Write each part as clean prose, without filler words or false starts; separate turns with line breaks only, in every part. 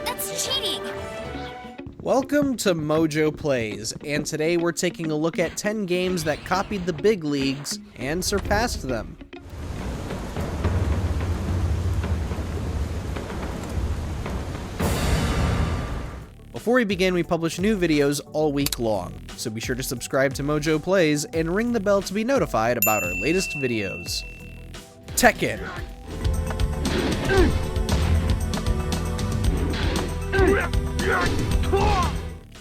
That's cheating!
Welcome to MojoPlays, and today we're taking a look at 10 games that copied the big leagues and surpassed them. Before we begin, we publish new videos all week long, so be sure to subscribe to MojoPlays and ring the bell to be notified about our latest videos. Tekken.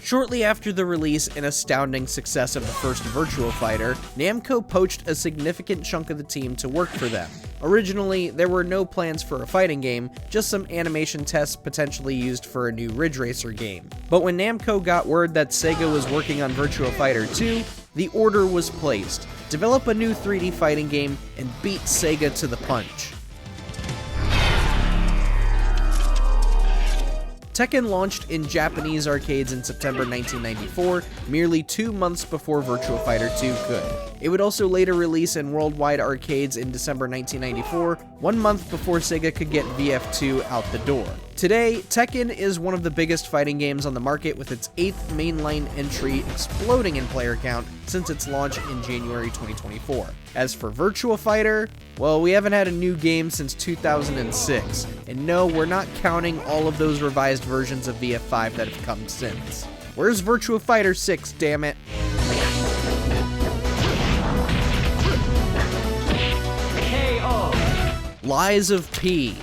Shortly after the release and astounding success of the first Virtua Fighter, Namco poached a significant chunk of the team to work for them. Originally, there were no plans for a fighting game, just some animation tests potentially used for a new Ridge Racer game. But when Namco got word that Sega was working on Virtua Fighter 2, the order was placed: develop a new 3D fighting game and beat Sega to the punch. Tekken launched in Japanese arcades in September 1994, merely 2 months before Virtua Fighter 2 could. It would also later release in worldwide arcades in December 1994, 1 month before Sega could get VF2 out the door. Today, Tekken is one of the biggest fighting games on the market, with its 8th mainline entry exploding in player count since its launch in January 2024. As for Virtua Fighter, well, we haven't had a new game since 2006, and no, we're not counting all of those revised versions of VF5 that have come since. Where's Virtua Fighter 6, damn it? Lies of P.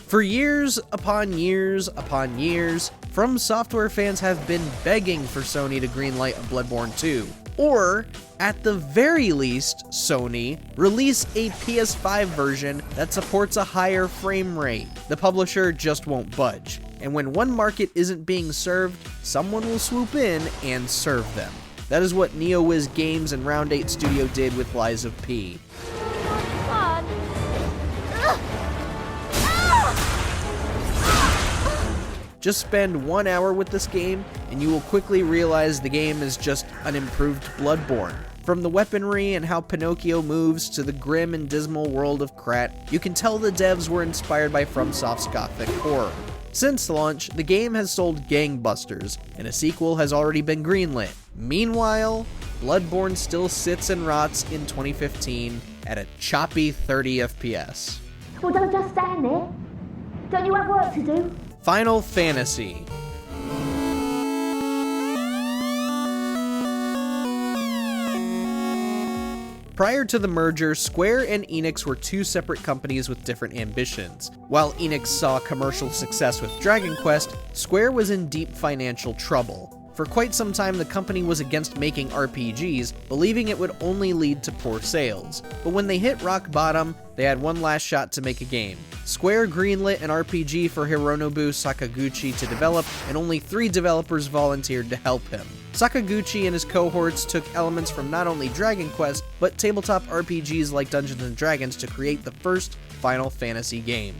For years upon years upon years, From Software fans have been begging for Sony to greenlight a Bloodborne 2. Or, at the very least, Sony, release a PS5 version that supports a higher frame rate. The publisher just won't budge. And when one market isn't being served, someone will swoop in and serve them. That is what NeoWiz Games and Round 8 Studio did with Lies of P. Just spend 1 hour with this game, and you will quickly realize the game is just an improved Bloodborne. From the weaponry and how Pinocchio moves to the grim and dismal world of Krat, you can tell the devs were inspired by FromSoft's gothic horror. Since launch, the game has sold gangbusters, and a sequel has already been greenlit. Meanwhile, Bloodborne still sits and rots in 2015 at a choppy 30 FPS.
Well, don't just stand there. Don't you have work to do?
Final Fantasy. Prior to the merger, Square and Enix were two separate companies with different ambitions. While Enix saw commercial success with Dragon Quest, Square was in deep financial trouble. For quite some time, the company was against making RPGs, believing it would only lead to poor sales. But when they hit rock bottom, they had one last shot to make a game. Square greenlit an RPG for Hironobu Sakaguchi to develop, and only 3 developers volunteered to help him. Sakaguchi and his cohorts took elements from not only Dragon Quest, but tabletop RPGs like Dungeons & Dragons to create the first Final Fantasy game.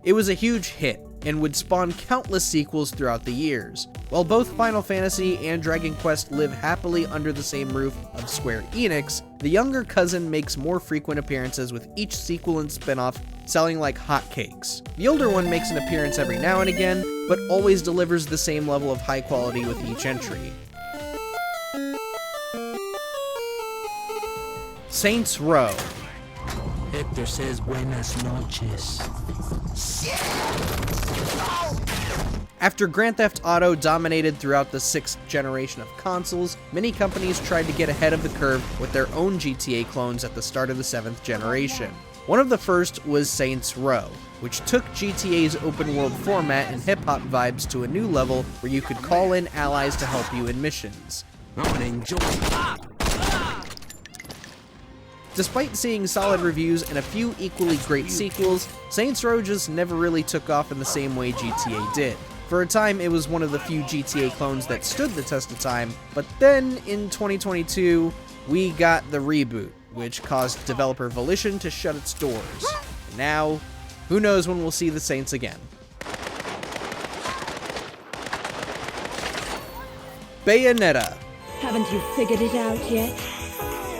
It was a huge hit, and would spawn countless sequels throughout the years. While both Final Fantasy and Dragon Quest live happily under the same roof of Square Enix, the younger cousin makes more frequent appearances with each sequel and spin-off selling like hotcakes. The older one makes an appearance every now and again, but always delivers the same level of high quality with each entry. Saints Row.
Hector says buenas noches.
After Grand Theft Auto dominated throughout the 6th generation of consoles, many companies tried to get ahead of the curve with their own GTA clones at the start of the 7th generation. One of the first was Saints Row, which took GTA's open world format and hip-hop vibes to a new level where you could call in allies to help you in missions.
I'm gonna enjoy it.
Despite seeing solid reviews and a few equally great sequels, Saints Row just never really took off in the same way GTA did. For a time, it was one of the few GTA clones that stood the test of time, but then in 2022, we got the reboot, which caused developer Volition to shut its doors. And now, who knows when we'll see the Saints again. Bayonetta.
Haven't you figured it out yet?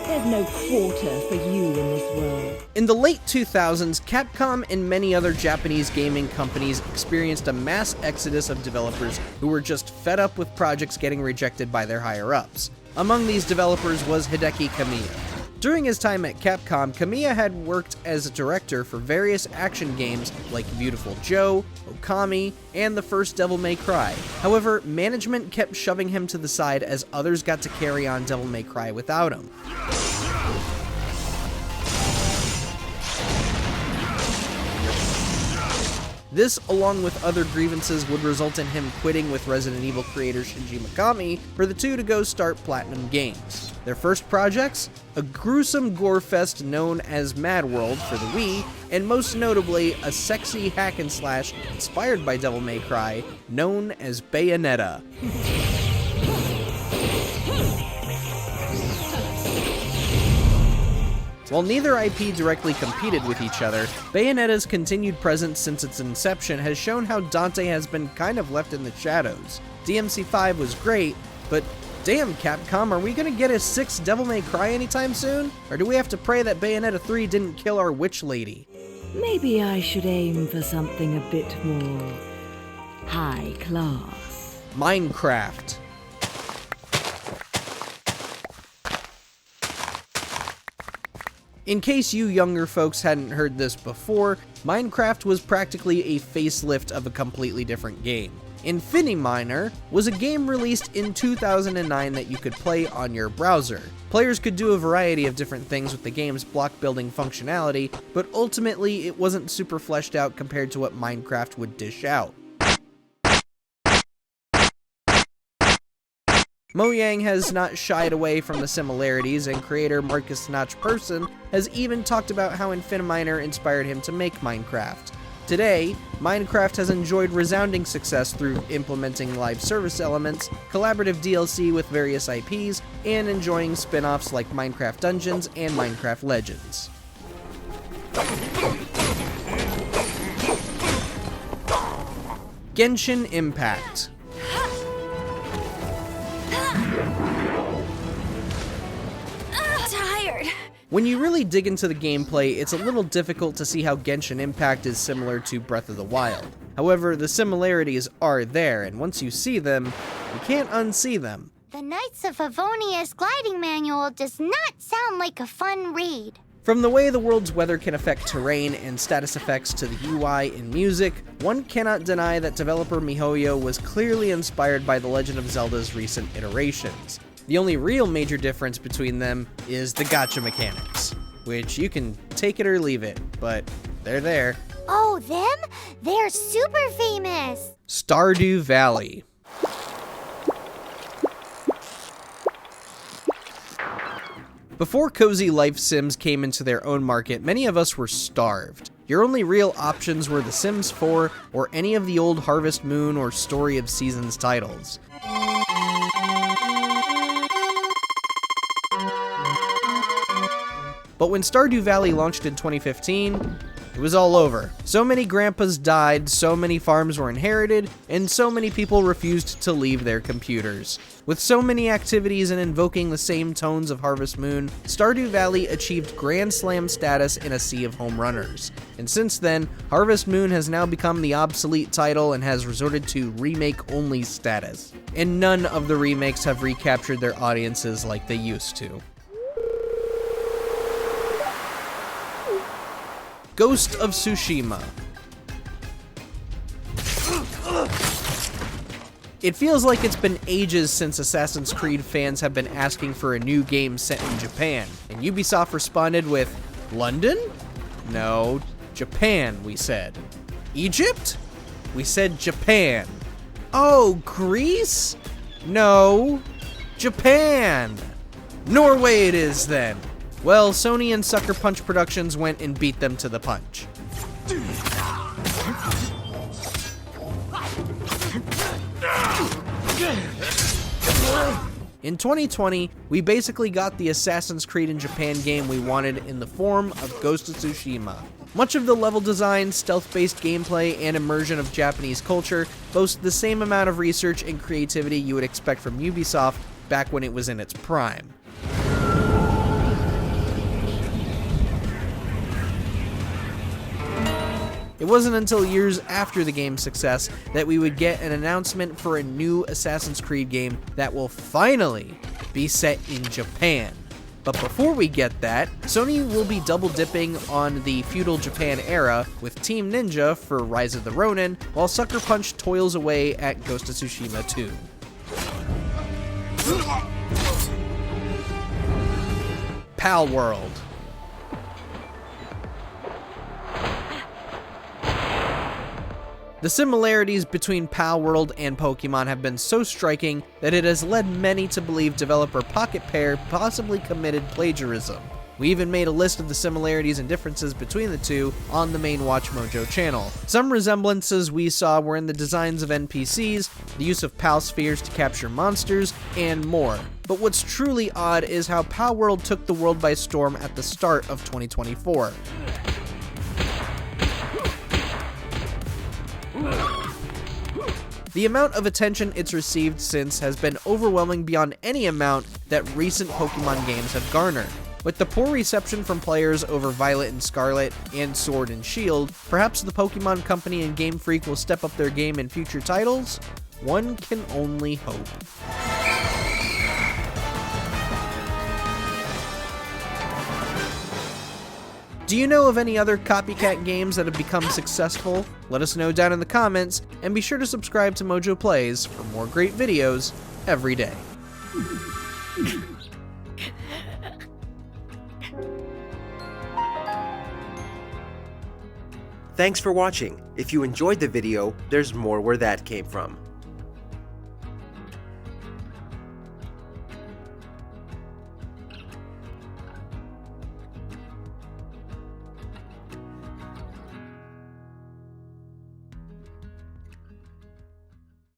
There's no quarter for you in this world.
In the late 2000s, Capcom and many other Japanese gaming companies experienced a mass exodus of developers who were just fed up with projects getting rejected by their higher-ups. Among these developers was Hideki Kamiya. During his time at Capcom, Kamiya had worked as a director for various action games like Beautiful Joe, Okami, and the first Devil May Cry. However, management kept shoving him to the side as others got to carry on Devil May Cry without him. This, along with other grievances, would result in him quitting with Resident Evil creator Shinji Mikami for the two to go start Platinum Games. Their first projects? A gruesome gore fest known as Mad World for the Wii, and most notably, a sexy hack and slash inspired by Devil May Cry, known as Bayonetta. While neither IP directly competed with each other, Bayonetta's continued presence since its inception has shown how Dante has been kind of left in the shadows. DMC5 was great, but damn Capcom, are we gonna get a 6th Devil May Cry anytime soon? Or do we have to pray that Bayonetta 3 didn't kill our witch lady?
Maybe I should aim for something a bit more high class.
Minecraft. In case you younger folks hadn't heard this before, Minecraft was practically a facelift of a completely different game. Infiniminer was a game released in 2009 that you could play on your browser. Players could do a variety of different things with the game's block building functionality, but ultimately it wasn't super fleshed out compared to what Minecraft would dish out. Mojang has not shied away from the similarities, and creator Marcus Notch Persson has even talked about how Infiniminer inspired him to make Minecraft. Today, Minecraft has enjoyed resounding success through implementing live service elements, collaborative DLC with various IPs, and enjoying spin-offs like Minecraft Dungeons and Minecraft Legends. Genshin Impact.
Tired.
When you really dig into the gameplay, it's a little difficult to see how Genshin Impact is similar to Breath of the Wild. However, the similarities are there, and once you see them, you can't unsee them.
The Knights of Favonia's gliding manual does not sound like a fun read.
From the way the world's weather can affect terrain and status effects to the UI and music, one cannot deny that developer MiHoYo was clearly inspired by The Legend of Zelda's recent iterations. The only real major difference between them is the gacha mechanics, which you can take it or leave it, but they're there.
Oh, them? They're super famous.
Stardew Valley. Before cozy life sims came into their own market, many of us were starved. Your only real options were The Sims 4 or any of the old Harvest Moon or Story of Seasons titles. But when Stardew Valley launched in 2015, it was all over. So many grandpas died, so many farms were inherited, and so many people refused to leave their computers. With so many activities and invoking the same tones of Harvest Moon, Stardew Valley achieved Grand Slam status in a sea of home runners. And since then, Harvest Moon has now become the obsolete title and has resorted to remake-only status. And none of the remakes have recaptured their audiences like they used to. Ghost of Tsushima. It feels like it's been ages since Assassin's Creed fans have been asking for a new game set in Japan, and Ubisoft responded with, London? No, Japan, we said. Egypt? We said Japan. Oh, Greece? No, Japan. Norway it is then. Well, Sony and Sucker Punch Productions went and beat them to the punch. In 2020, we basically got the Assassin's Creed in Japan game we wanted in the form of Ghost of Tsushima. Much of the level design, stealth-based gameplay, and immersion of Japanese culture boast the same amount of research and creativity you would expect from Ubisoft back when it was in its prime. It wasn't until years after the game's success that we would get an announcement for a new Assassin's Creed game that will finally be set in Japan. But before we get that, Sony will be double dipping on the feudal Japan era with Team Ninja for Rise of the Ronin, while Sucker Punch toils away at Ghost of Tsushima 2. Pal World. The similarities between Pal World and Pokemon have been so striking that it has led many to believe developer Pocket Pair possibly committed plagiarism. We even made a list of the similarities and differences between the two on the main Watch Mojo channel. Some resemblances we saw were in the designs of NPCs, the use of Pal Spheres to capture monsters, and more. But what's truly odd is how Pal World took the world by storm at the start of 2024. The amount of attention it's received since has been overwhelming beyond any amount that recent Pokemon games have garnered. With the poor reception from players over Violet and Scarlet and Sword and Shield, perhaps the Pokemon Company and Game Freak will step up their game in future titles? One can only hope. Do you know of any other copycat games that have become successful? Let us know down in the comments, and be sure to subscribe to MojoPlays for more great videos every day.
Thanks for watching. If you enjoyed the video, there's more where that came from.